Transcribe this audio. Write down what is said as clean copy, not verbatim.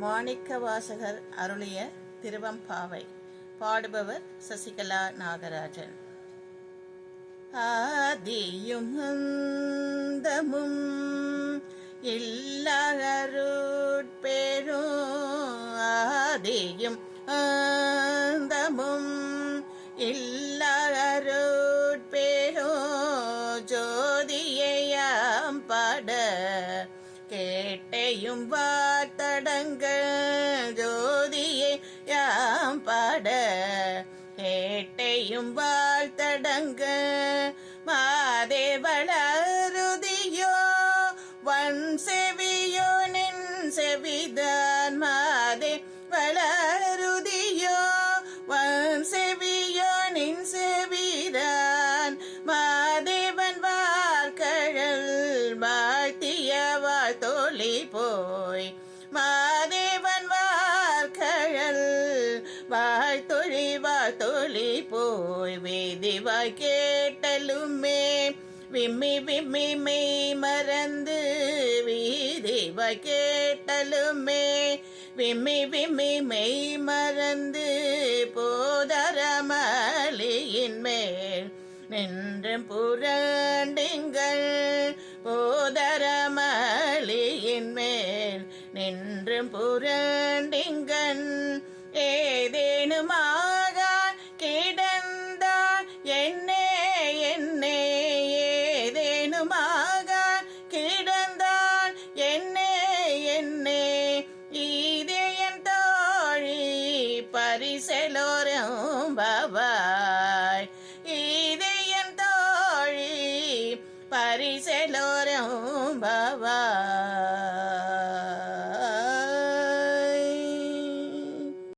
மாணிக்கவாசகர் அருளிய திருவம்பாவை. பாடுபவர் சசிகலா நாகராஜன். ஆதியும் அந்தமும் இல்லருட்பெரும், ஆதியும் அந்தமும் இல்லருட்பெரும் ஜோதியாம் பாட கேட்டையும் வார்த்தடங்க ஜோதியை யாம் பாட கேட்டையும் வாழ்த்தடங்க மாதேவளருதியோ வன் செவியோ நின் செவிதான் மாதே வளருதியோ வன் செவியோ நின் செவிதான் மாதேவன் வார்கழல் வாழ்த்திய வாழ்த்தொழி போய் மாதேவன் வார்கழல் வாழ்த்தொழி போய் வேதிவாய் கேட்டலுமே விம்மி விம்மி மெய் மறந்து வீதிவாய் கேட்டலுமே விம்மி விம்மி மெய் மறந்து போதரமலியின் மேல் நின்றும் புரண்டிங்கள் போதரமலியின் மேல் நின்றும் புரண்டிங்கன் ஏதேனுமா